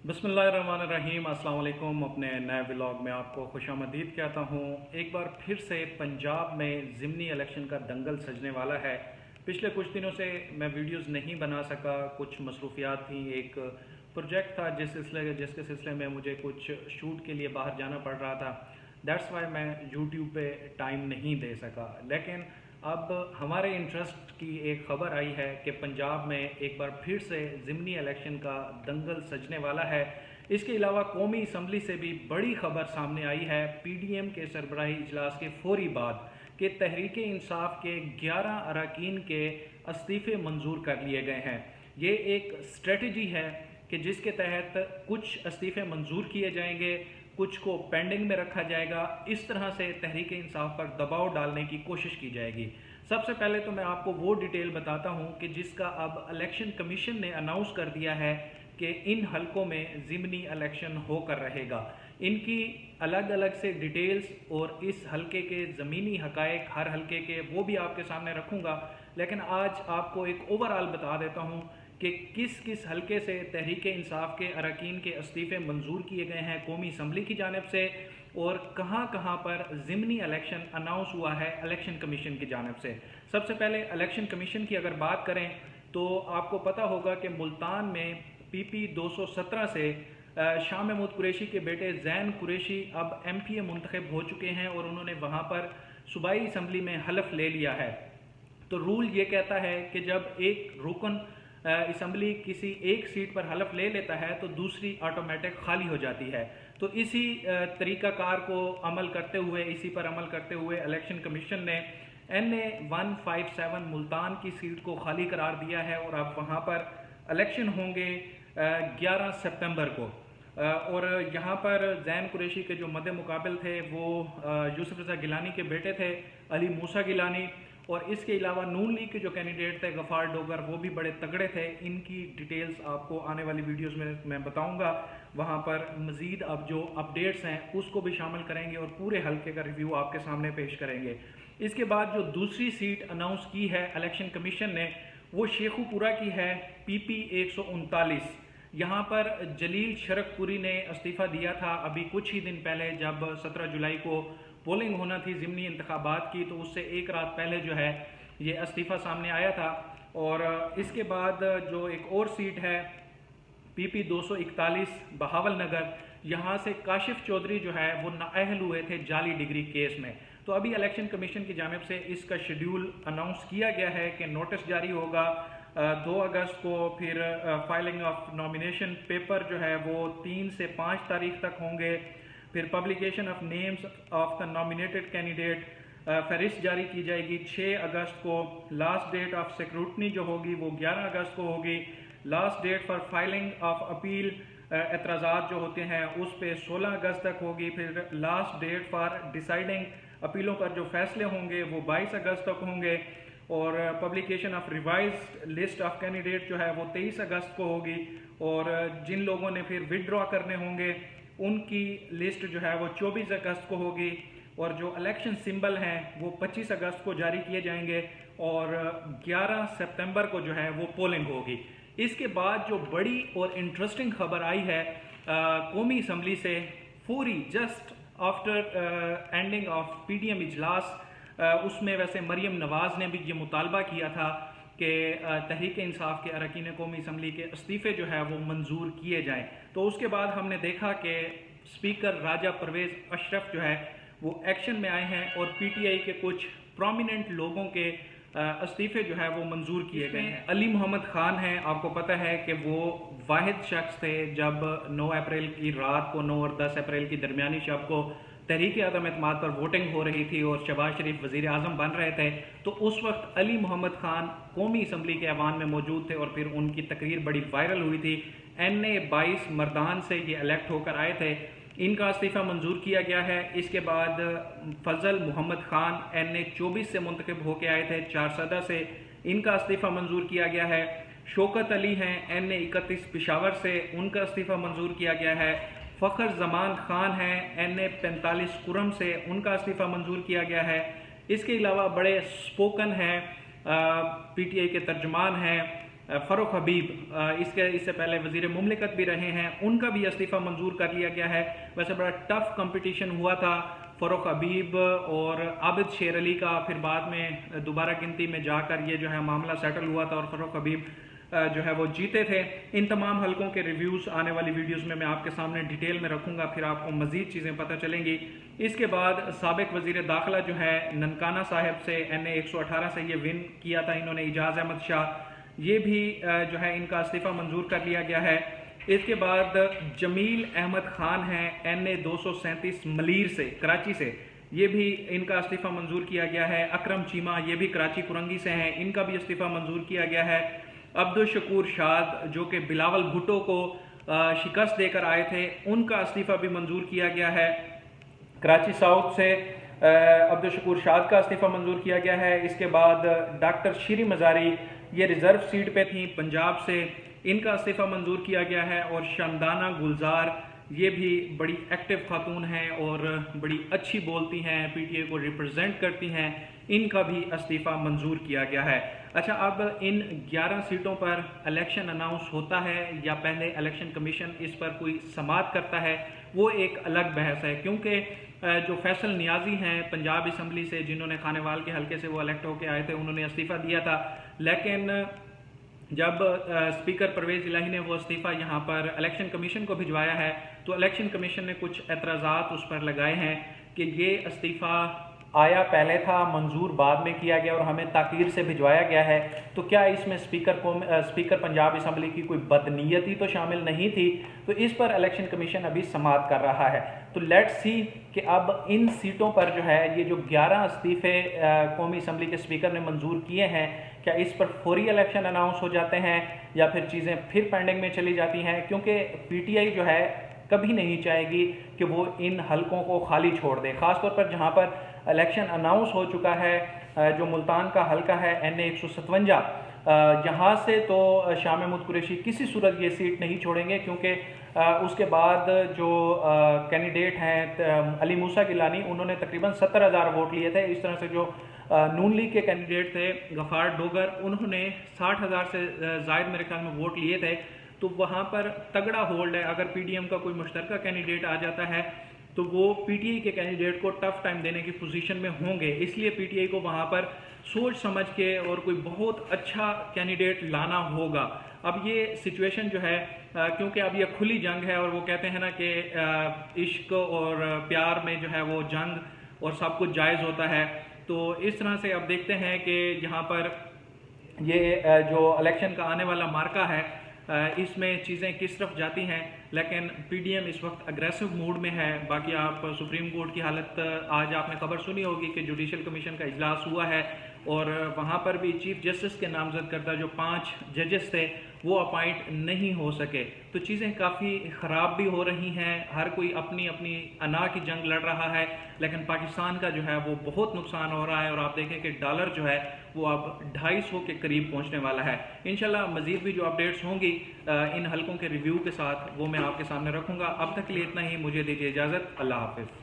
बिस्मिल्लाहिर्रहमानिर्रहीम। अस्सलाम वालेकुम। अपने नए व्लॉग में आपको खुशामदीद कहता हूँ। एक बार फिर से पंजाब में ज़िमनी इलेक्शन का दंगल सजने वाला है। पिछले कुछ दिनों से मैं वीडियोस नहीं बना सका, कुछ मसरूफियात थी। एक प्रोजेक्ट था जिसके सिलसिले में मुझे कुछ शूट के लिए बाहर जाना पड़ रहा था। दैट्स वाई मैं यूट्यूब पे टाइम नहीं दे सका। लेकिन अब हमारे इंटरेस्ट की एक ख़बर आई है कि पंजाब में एक बार फिर से ज़िमनी इलेक्शन का दंगल सजने वाला है। इसके अलावा कौमी असम्बली से भी बड़ी खबर सामने आई है। पीडीएम के सरबराही इजलास के फौरी बाद कि तहरीक इंसाफ के 11 अरकान के इस्तीफ़े मंजूर कर लिए गए हैं। ये एक स्ट्रेटजी है कि जिसके तहत कुछ इस्तीफ़े मंजूर किए जाएंगे, कुछ को पेंडिंग में रखा जाएगा। इस तरह से तहरीक इंसाफ पर दबाव डालने की कोशिश की जाएगी। सबसे पहले तो मैं आपको वो डिटेल बताता हूँ कि जिसका अब इलेक्शन कमीशन ने अनाउंस कर दिया है कि इन हलकों में ज़िमनी इलेक्शन होकर रहेगा। इनकी अलग अलग से डिटेल्स और इस हलके के ज़मीनी हकायक हर हलके के वो भी आपके सामने रखूँगा। लेकिन आज आपको एक ओवरऑल बता देता हूँ कि किस किस हलके से तहरीक इंसाफ के अरकान के इस्तीफ़े मंजूर किए गए हैं कौमी असम्बली की जानिब से, और कहां कहां पर ज़िमनी इलेक्शन अनाउंस हुआ है इलेक्शन कमीशन की जानिब से। सबसे पहले इलेक्शन कमीशन की अगर बात करें तो आपको पता होगा कि मुल्तान में PP 217 से शाह महमूद कुरैशी के बेटे जैन कुरैशी अब MPA मुंतखब हो चुके हैं और उन्होंने वहां पर सूबाई असम्बली में हलफ ले लिया है। तो रूल ये कहता है कि जब एक रुकन असम्बली किसी एक सीट पर हलफ ले लेता है तो दूसरी ऑटोमेटिक खाली हो जाती है। तो इसी तरीक़ाकार को अमल करते हुए, इसी पर अमल करते हुए इलेक्शन कमीशन ने NA 157 मुल्तान की सीट को खाली करार दिया है और अब वहाँ पर इलेक्शन होंगे 11 सितंबर को। और यहाँ पर जैन कुरैशी के जो मद्दे मुकाबिल थे वो यूसुफ रज़ा गिलानी के बेटे थे, अली मूसा गिलानी। और इसके अलावा नून लीग के जो कैंडिडेट थे गफ़ार डोगर, वो भी बड़े तगड़े थे। इनकी डिटेल्स आपको आने वाली वीडियोस में मैं बताऊंगा। वहाँ पर मज़ीद अब जो अपडेट्स हैं उसको भी शामिल करेंगे और पूरे हल्के का रिव्यू आपके सामने पेश करेंगे। इसके बाद जो दूसरी सीट अनाउंस की है इलेक्शन कमीशन ने वो शेखुपुरा की है, PP 139। यहाँ पर जलील शरकपुरी ने इस्तीफ़ा दिया था अभी कुछ ही दिन पहले, जब 17 जुलाई को पोलिंग होना थी ज़िमनी इंतखाबात की, तो उससे एक रात पहले जो है ये इस्तीफ़ा सामने आया था। और इसके बाद जो एक और सीट है PP 241 बहावल नगर, यहाँ से काशिफ चौधरी जो है वो नाअहल हुए थे जाली डिग्री केस में। तो अभी इलेक्शन कमीशन की जानिब से इसका शेड्यूल अनाउंस किया गया है कि नोटिस जारी होगा 2 अगस्त को, फिर फाइलिंग ऑफ नॉमिनेशन पेपर जो है वो 3 से 5 तारीख तक होंगे, फिर publication of names of the nominated candidate फहरिस्त जारी की जाएगी 6 अगस्त को। लास्ट डेट ऑफ स्क्रूटनी जो होगी वो 11 अगस्त को होगी। Last date for filing of appeal, एतराज़ात जो होते हैं उस पे 16 अगस्त तक होगी। फिर लास्ट डेट फॉर डिसाइडिंग, अपीलों पर जो फैसले होंगे वो 22 अगस्त तक होंगे। और publication of revised list of candidate जो है वो 23 अगस्त को होगी। और जिन लोगों ने फिर विदड्रॉ करने होंगे उनकी लिस्ट जो है वो 24 अगस्त को होगी। और जो इलेक्शन सिंबल हैं वो 25 अगस्त को जारी किए जाएंगे और 11 सितंबर को जो है वो पोलिंग होगी। इसके बाद जो बड़ी और इंटरेस्टिंग खबर आई है कौमी असम्बली से फौरी just after ending of PDM इजलास, उसमें वैसे मरियम नवाज़ ने भी ये मुतालबा किया था कि तहरीक इंसाफ के अरकान कौमी असम्बली के इस्तीफ़े जो है वो मंजूर किए जाएं। तो उसके बाद हमने देखा कि स्पीकर राजा परवेज़ अशरफ जो है वो एक्शन में आए हैं और PTI के कुछ प्रोमिनेंट लोगों के इस्तीफ़े जो है वो मंजूर किए गए हैं। अली मोहम्मद ख़ान हैं, आपको पता है कि वो वाहिद शख्स थे जब 9 अप्रैल की रात को, 9 और 10 अप्रैल की दरमियानी शब को तहरीक अदम एतमाद पर वोटिंग हो रही थी और शहबाज शरीफ वज़ीर आज़म बन रहे थे। तो उस वक्त अली मोहम्मद ख़ान कौमी असम्बली के ऐवान में मौजूद थे और फिर उनकी तकरीर बड़ी वायरल हुई थी। NA 22 मर्दान से ये इलेक्ट होकर आए थे, इनका इस्तीफ़ा मंजूर किया गया है। इसके बाद फजल मोहम्मद ख़ान NA 24 से मुंतखब होकर आए थे, 4 से, इनका इस्तीफ़ा मंजूर किया गया है। शौकत अली हैं NA 31 पेशावर से, उनका इस्तीफ़ा मंजूर किया गया है। फ़खर जमान खान हैं NA 45 कुरम से, उनका इस्तीफ़ा मंजूर किया गया है। इसके अलावा बड़े स्पोकन हैं, PTI के तर्जमान हैं फ़ारूक हबीब, इससे पहले वज़ीर मुमलिकत भी रहे हैं, उनका भी इस्तीफ़ा मंजूर कर लिया गया है। वैसे बड़ा टफ कंपटीशन हुआ था फ़ारूक हबीब और आबिद शेर अली का, फिर बाद में दोबारा गिनती में जाकर ये जो है मामला सेटल हुआ था और फ़ारूक हबीब जो है वो जीते थे। इन तमाम हलकों के रिव्यूज़ आने वाली वीडियोस में मैं आपके सामने डिटेल में रखूंगा, फिर आपको मज़ीद चीज़ें पता चलेंगी। इसके बाद साबिक वज़ीर दाखिला जो है ननकाना साहिब से NA 118 से ये विन किया था इन्होंने, इजाज़ अहमद शाह, ये भी जो है इनका इस्तीफ़ा मंजूर कर लिया गया है। इसके बाद जमील अहमद खान हैं NA 237 मलीर से, कराची से, ये भी इनका इस्तीफ़ा मंजूर किया गया है। अकरम चीमा, ये भी कराची कुरंगी से हैं, इनका भी इस्तीफ़ा मंजूर किया गया है। अब्दुल शकूर शाद जो कि बिलावल भुट्टो को शिकस्त देकर आए थे, उनका इस्तीफ़ा भी मंजूर किया गया है। कराची साउथ से अब्दुल शकूर शाद का इस्तीफ़ा मंजूर किया गया है। इसके बाद डॉक्टर शीरी मज़ारी, ये रिज़र्व सीट पे थी पंजाब से, इनका इस्तीफ़ा मंजूर किया गया है। और शामदाना गुलजार, ये भी बड़ी एक्टिव खातून हैं और बड़ी अच्छी बोलती हैं, PTA को रिप्रेजेंट करती हैं, इनका भी इस्तीफ़ा मंजूर किया गया है। अच्छा, अब इन 11 सीटों पर इलेक्शन अनाउंस होता है या पहले इलेक्शन कमीशन इस पर कोई समाअत करता है, वो एक अलग बहस है, क्योंकि जो फैसल नियाजी हैं पंजाब असम्बली से, जिन्होंने खानेवाल के हल्के से वो इलेक्ट होकर आए थे, उन्होंने इस्तीफ़ा दिया था। लेकिन जब स्पीकर परवेज़ इलाही ने वो इस्तीफ़ा यहाँ पर इलेक्शन कमीशन को भिजवाया है, तो इलेक्शन कमीशन ने कुछ एतराज़ात उस पर लगाए हैं कि ये इस्तीफ़ा आया पहले था, मंजूर बाद में किया गया और हमें ताकीर से भिजवाया गया है, तो क्या इसमें स्पीकर पंजाब असम्बली की कोई बदनीयती तो शामिल नहीं थी? तो इस पर इलेक्शन कमीशन अभी समाअत कर रहा है। तो लेट्स सी कि अब इन सीटों पर जो है ये जो 11 इस्तीफ़े कौमी असम्बली के स्पीकर ने मंजूर किए हैं, क्या इस पर फौरी इलेक्शन अनाउंस हो जाते हैं या फिर चीज़ें फिर पेंडिंग में चली जाती हैं? क्योंकि PTI जो है कभी नहीं चाहेगी कि वो इन हलकों को खाली छोड़ दे, ख़ासतौर पर जहाँ पर इलेक्शन अनाउंस हो चुका है। जो मुल्तान का हलका है NA 157, यहाँ से तो शाह महमूद कुरैशी किसी सूरत ये सीट नहीं छोड़ेंगे, क्योंकि उसके बाद जो कैंडिडेट हैं अली मूसा गिलानी, उन्होंने तकरीबन 70,000 वोट लिए थे। इस तरह से जो नून लीग के कैंडिडेट थे गफ़ार डोगर, उन्होंने 60,000 से ज़ायद मेरे ख्याल में वोट लिए थे। तो वहाँ पर तगड़ा होल्ड है, अगर PDM का कोई मुश्तरका कैंडिडेट आ जाता है तो वो PTI के कैंडिडेट को टफ टाइम देने की पोजीशन में होंगे। इसलिए PTI को वहाँ पर सोच समझ के और कोई बहुत अच्छा कैंडिडेट लाना होगा। अब ये सिचुएशन जो है, क्योंकि अब ये खुली जंग है और वो कहते हैं ना कि इश्क और प्यार में जो है वो जंग और सब कुछ जायज़ होता है, तो इस तरह से अब देखते हैं कि यहाँ पर ये जो इलेक्शन का आने वाला मार्का है, इसमें चीज़ें किस तरफ जाती हैं। लेकिन PDM इस वक्त अग्रेसिव मूड में है। बाकी आप सुप्रीम कोर्ट की हालत, आज आपने खबर सुनी होगी कि जुडिशल कमीशन का इजलास हुआ है और वहाँ पर भी चीफ जस्टिस के नामजद करदा जो 5 जजेस थे वो अपॉइंट नहीं हो सके। तो चीज़ें काफ़ी ख़राब भी हो रही हैं, हर कोई अपनी अपनी अना की जंग लड़ रहा है, लेकिन पाकिस्तान का जो है वो बहुत नुकसान हो रहा है। और आप देखें कि डॉलर जो है वो अब 250 के करीब पहुंचने वाला है। इंशाल्लाह मज़ीद भी जो अपडेट्स होंगी इन हलकों के रिव्यू के साथ वो मैं आपके सामने रखूँगा। अब तक के लिए इतना ही, मुझे दीजिए इजाज़त। अल्लाह हाफ़िज़।